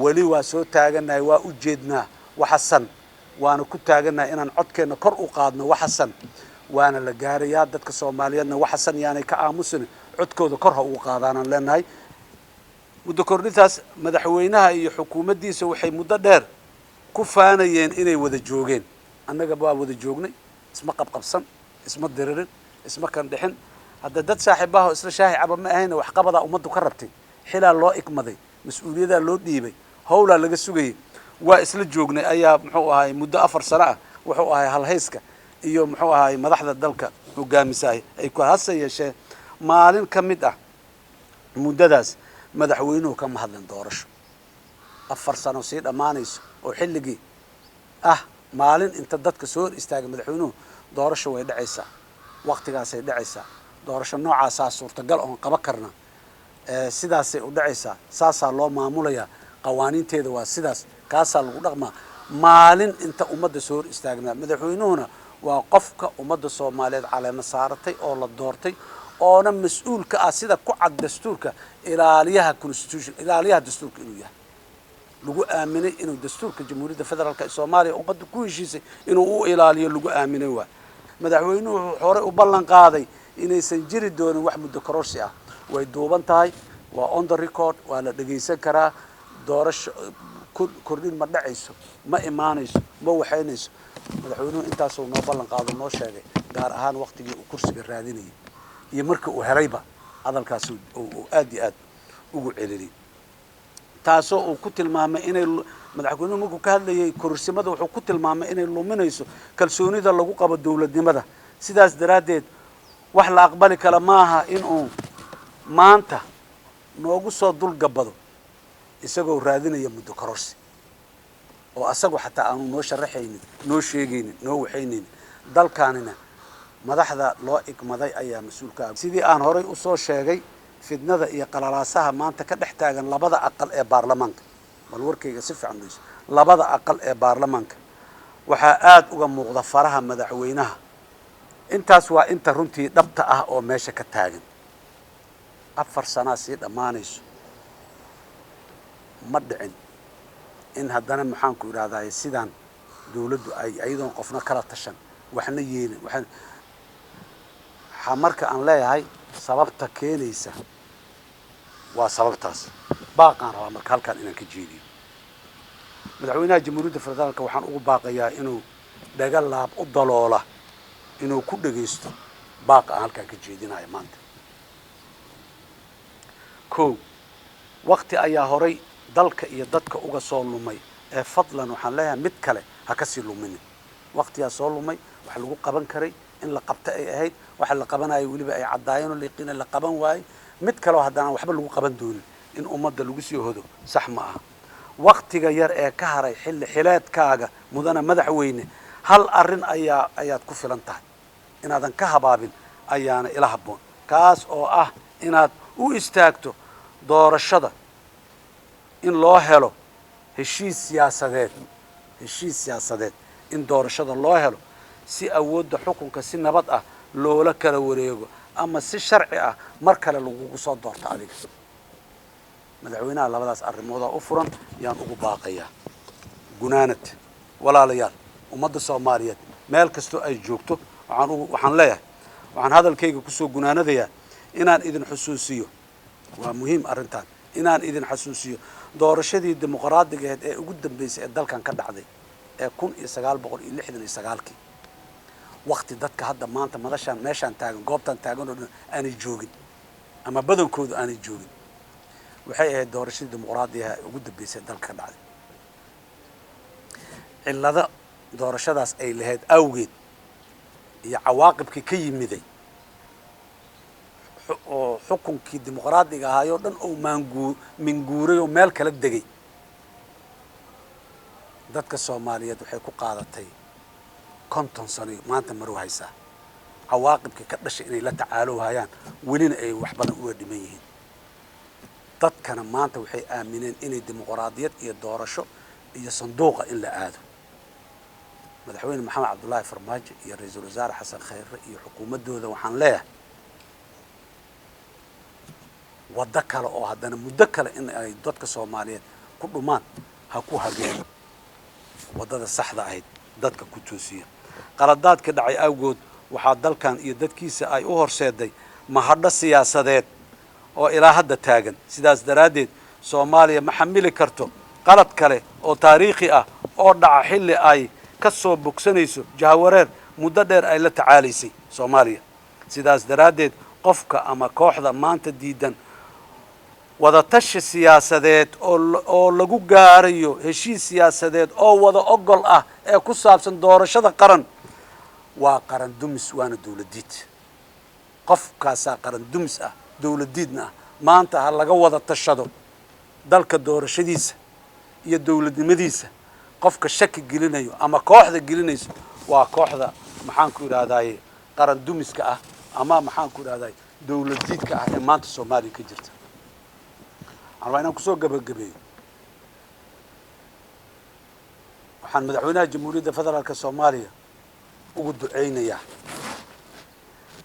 wali waa soo taaganahay waa u jeednaa waxasan waana ku taaganahay inaan codkeena kor u qaadno waxasan waana la gaarayaa dadka Soomaaliyeedna waxasan yaanay ka aamusin codkooda kor ha ugu qaadaanaan leenahay muddo kordhintaas madaxweynaha iyo xukuumaddiisa waxay muddo dheer ku faanayeen inay wada joogeen annaga baa wada joognay isma qabqabsan isma diririn isma kan dhixin hadda dad saaxiibaha isla shaahi caba ma ahayna wax qabada ummaddu ka rabtay xilaa loo ikmaday mas'uuliyada loo dhiibay howla laga sugayay waa isla joognay ayaa muxuu ahay muddo 4 sano ah wuxuu ahay halhayska iyo muxuu ahay madaxda dalka hogaamisaay ay ku hasayeesheen maalin kamid ah muddadaas madaxweynuhu ka mahadlan doorasho 4 sano si dhamaanayso oo xilligii maalin inta dadka soo istaagay madaxweynuhu doorasho way dhacaysaa waqtigaas ay dhacaysaa doorasho noocaas ah suurtagal oo qaba karna sidaas ay u dhacaysaa saasa loo maamulaya qawaaniinteeda waa sidaas kaasa lagu dhaqmaa maalin inta ummadda soo istaagna madaxweynuhuna waa qofka ummadda Soomaaliyeed caleema saaratay oo la doortay oona mas'uulka ah sida ku cad dastuurka ilaaliyaha constitution ilaaliyaha dastuurka inuu yahay lagu aaminay inuu dastuurka jamhuuriyadda federaalka Soomaaliya ummadda ku heshiisay inuu u ilaaliyo lagu aaminay waa madaxweynuhu hore u ballan qaaday inaysan jiri doonin wax muddo kororsi ah way duuban tahay waa on the record waa la dhageysan karaa doorasho kordhin ma dhacayso ma imaanayso ma waxaynayso madaxweynuhu intaas uu noo ballan qaado noo sheegay gaar ahaan waqtigii uu kursiga raadinayay iyo markii uu helayba hadalkaas uu aad iyo aad ugu celiyay taasoo uu ku tilmaamay inay madaxweynuhu markuu ka hadlayay kursimada wuxuu ku tilmaamay inay luminayso kalsoonida lagu qabo dawladnimada sidaas daraadeed wax la aqbali kala maaha in uu maanta noogu soo dul gabado isagoo raadinaya muddo kororsi oo asagu xataa aanu noo sharaxaynin noo sheegaynin noo waxaynaynin dalkaanina madaxda loo ikmaday ayaa mas'uulka ah sidii aan horay u soo sheegay fidnada iyo qalalaasaha maanta ka dhex taagan labada aqal ee baarlamaanka bal warkayga si fiican u labada aqal ee baarlamaanka waxa aad uga muuqda faraha madaxweynaha intaas waa inta runtii dhabta ah oo meesha ka taagan 4 sano si dhamaanayso ma dhicin in haddana maxaan ku iraahdaa sidaan dawladdu ay aydoon qofna kala tashan waxna yeelin waxaan marka aan leeyahay sababta keenaysa waa sababtaas baaqan raba marka halkan inaan ka jeediyo madaxweynaha jamhuuriyadda federaalka waxaan ugu baaqayaa inuu dhaga laab u daloola inuu ku dhageysto baaqa halkan ka jeedinayo maanta waqti ayaa horay dalka iyo dadka uga soo lumay ee fadlan waxaan leeyahay mid kale ha ka sii lumin waqtiga soo lumay wax lagu qaban karay in la qabta ay ahayd waxa la qabanayo waliba ay cadaayeen liiqina la qaban waay mid kale hadana waxba lagu qaban doonin in ummadda lagu sii hodo sax ma aha waqtiga yar ee ka haray xileedkaaga mudana madaxweyne hal arin ayaad ku filan tahay inaadan ka habaabin ayaana ila haboon kaas oo ah inaad u istaagto doorashada in loo helo heshiis siyaasadeed in doorashada loo helo si awoodda xukunka si nabad ah loola kala wareego ama si sharci ah mar kale lagu soo doorto adiga madaxweynaha labadaas arrimood u furan yaan ugu baaqayaa gunaanad walaalayaal ummadda Soomaaliyeed meel kasto ay joogto waxaan leeyahay waxaan hadalkayga ku soo gunaanadayaa inaan idin xusuusiyo waa muhiim arrintan inaan idin xusuusiyo doorashadii dimuqraadiga ah ee ugu dambeysay ee dalkan ka dhacday ee 1969 waqti dadka hadda maanta madashan meeshan taagan goobtan taagan oo aanay joogin ama badankoodu aanay joogin waxay ahayd doorashadii dimuqraadiga ah ee ugu dambeysay dalka ka dhacday cilada doorashadaas ay lahayd awgeed iyo cawaaqibkii ka yimiday oo xukunkii dimuqraadiga ahaa oo dhan oo minguuray oo meel kala degay dadka Soomaaliyeed waxay ku qaadatay 50 sano maanta maru haysaa cawaaqibkii ka dhashay inay la tacaalo hayaan welina ay wax badan u dhiman yihiin dadkana maanta waxay aamineen inay dimuqraadiyad iyo doorasho iyo sanduuqa in la aado madaxweyne maxamed cabdullaahi farmaajo iyo ra'iisul wasaare xasan khayre iyo xukuumadooda waxaan leeyahay wada kale oo haddana muddo kale in ay dadka Soomaaliyeed ku dhumaan ha ku hageen waddada saxda ahayd dadka ku toosiya qaladaadka dhacay awgood waxaa dalkan iyo dadkiisa ay u horseeday mahadho siyaasadeed oo ilaa hadda taagan sidaas daraaddeed soomaaliya ma xamili karto qalad kale oo taariikhi ah oo dhaca xilli ay ka soo bogsanayso jahawareer muddo dheer ay la tacaalaysay soomaaliya sidaas daraaddeed qofka ama kooxda maanta diidan wadatashi siyaasadeed oo lagu gaarayo heshiis siyaasadeed oo wada ogol ah ee ku saabsan doorashada qaran waa qaran dumis waana dawladdiid qofkaasaa qaran dumis ah dawladdiidna ah maanta ha laga wada tashado dalka doorashadiisa iyo dawladnimadiisa qofka shaki gelinayo ama kooxda gelinayso waa kooxda maxaan ku idhahdaaye qaran dumiska ah ama maxaan ku idhahdaye dawladdiidka ah ee maanta soomaaliya ka jirta waxaan rabaa inaan kusoo gabagabeeyo waxaan madaxweynaha jamhuuriyadda federaalka soomaaliya ugu ducaynayaa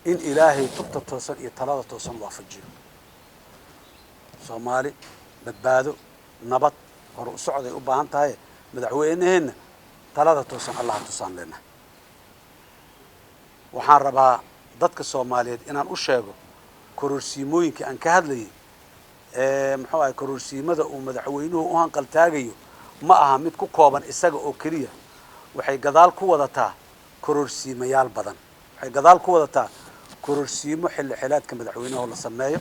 in ilaahay tubta toosan iyo talada toosan waafajiyo soomaali badbaado nabad hore u socday u baahan tahay madaxweynaheenna talada toosan allaha tusaan leenahay waxaan rabaa dadka soomaaliyeed inaan u sheego kororsiimooyinka aan ka hadlayay muxuu ahay kororsiimada uu madaxweynuhu u hanqal taagayo ma aha mid ku kooban isaga oo keliya waxay gadaal ku wadataa kororsiimayaal badan waxay gadaal ku wadataa kororsiimo xilli xilaadka madaxweynaha oo la sameeyo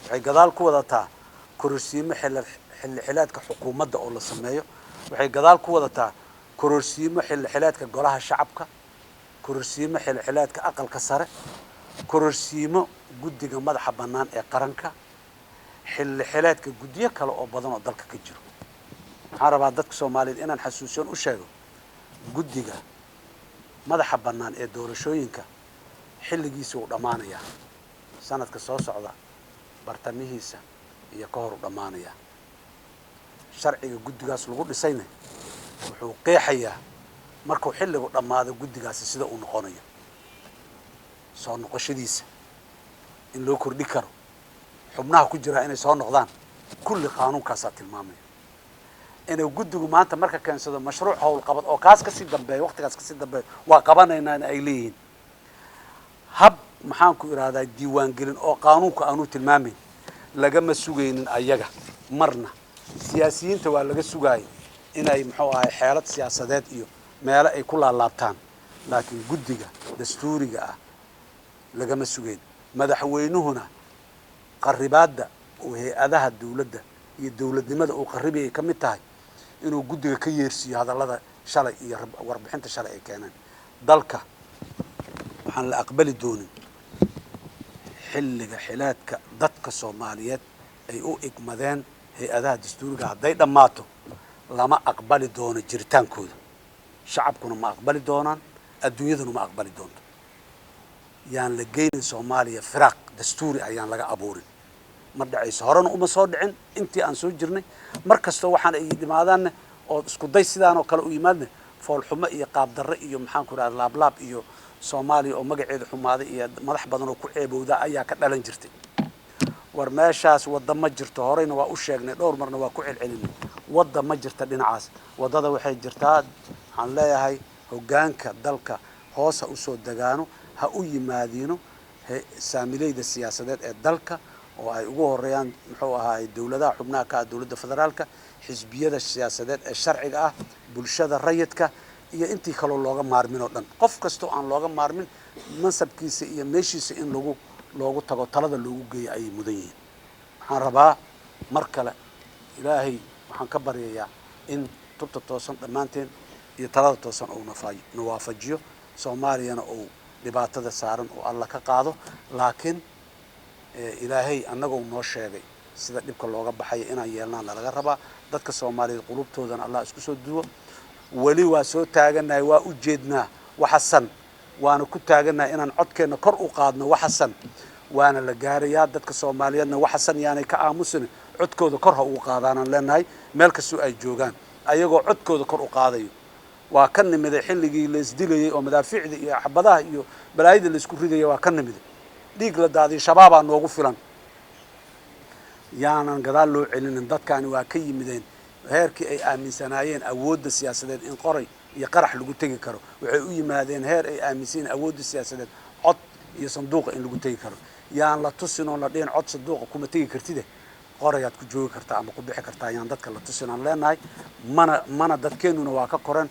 waxay gadaal ku wadataa kororsiimo xilli xilaadka xukuumadda oo la sameeyo waxay gadaal ku wadataa kororsiimo xilli xilaadka golaha shacabka kororsiimo xilli xilaadka aqalka sare kororsiimo guddiga madaxa bannaan ee qaranka xilli xilaadka guddiyo kale oo badan oo dalka ka jiro waxaan rabaa dadka soomaaliyeed inaan xasuusiyoon u sheego guddiga madaxa bannaan ee doorashooyinka xilligiisa uu dhammaanayaa sanadka soo socda bartamihiisa iyo ka hor u dhammaanayaa sharciga guddigaas lagu dhisayna wuxuu qeexayaa markuu xilligu dhammaado guddigaasi sida uu noqonayo soo noqoshadiisa in loo kordhi karo xubnaha ku jiraa inay soo noqdaan kulli qaanuunkaasaa tilmaamaya inuu guddigu maanta marka keensado mashruuc howlqabad oo kaas kasii dambeeya waqtigaas kasii dambeeya waa qabanaynaa ay leeyihiin hab maxaan ku idhahdaa diiwaangelin oo qaanuunka aanu tilmaamayn lagama sugaynin ayaga marna siyaasiyiinta waa laga sugaayay inay muxuu ahay xeelad siyaasadeed iyo meelo ay ku laalaabtaan laakiin guddiga dastuuriga ah lagama sugayn madaxweynuhuna qaribaadda oo hay-adaha dawladda iyo dawladnimada uu qaribiyay ka mid tahay inuu guddiga ka yeersiiyo hadallada shalay iyo warbixinta shalay ay keeneen dalka waxaan la aqbali doonin xilliga xilaadka dadka soomaaliyeed ay u igmadeen hay-adaha dastuuriga hadday dhammaato lama aqbali doono jiritaankooda shacabkuna ma aqbali doonaan adduunyaduna ma aqbali doonto yaan la geynin soomaaliya firaaq dastuuri ayaan laga abuurin ma dhacayso horena uma soo dhicin intii aan soo jirnay mar kastoo waxaan ay dhimaadaanna oo isku day sidaan oo kale u yimaadna foolxumo iyo qaabdarre iyo maxaan ku idhahda laablaab iyo soomaaliya oo magaceeda xumaaday iyo madax badan oo ku ceebowda ayaa ka dhalan jirtay war meeshaas wadda ma jirto horeyna waa u sheegnay dhowr marna waa ku celcelinay wadda ma jirta dhinacaas waddada waxay jirtaa waxaan leeyahay hoggaanka dalka hoos ha usoo degaano ha u yimaadiino saamileyda siyaasadeed ee dalka oo ay ugu horeeyaan muxuu ahaay dawladaha xubnaha ka ah dawladda federaalka xisbiyada siyaasadeed ee sharciga ah bulshada rayidka iyo intii kaloo looga maarmin oo dhan qof kastoo aan looga maarmin mansabkiisa iyo meeshiisa in loogu tago talada loogu geeyo ayay mudan yihiin waxaan rabaa mar kale ilaahay waxaan ka baryayaa in tubta toosan dhammaanteen iyo talada toosan uu na waafajiyo soomaaliyana uu dhibaatada saaran oo alla ka qaado laakiin ilaahay annagoo noo sheegay sida dhibka looga baxaya inaan yeelnaan laga rabaa dadka soomaaliyeed qulubtoodana allah isku soo duwo weli waa soo taaganahay waa u jeednaa waxasan waana ku taaganahay inaan codkeenna kor u qaadno waxasan waana la gaarayaa dadka soomaaliyeedna waxasan yaanay ka aamusin codkooda kor ha ugu qaadaanaan leenahay meel kastoo ay joogaan ayagoo codkooda kor u qaadayo waa ka nimiday xilligii la isdilayay oo madaafiicda iyo xabadaha iyo balaayada la isku ridaya waa ka nimiday dhiig la daadiyo shabaabaa noogu filan yaanan gadaal loo celinin dadkaani waa ka yimideen heerkii ay aaminsanaayeen awoodda siyaasadeed in qoray iyo qarax lagu tegi karo waxay u yimaadeen heer ay aaminsan awoodda siyaasadeed cod iyo sanduuqa in lagu tegi karo yaan la tusin oo la dheen cod sanduuqa kuma tegi kartide qorayaad ku joogi kartaa ama ku bixi kartaa yaan dadka la tusin aan leenahay mana dadkeenuna waa ka koran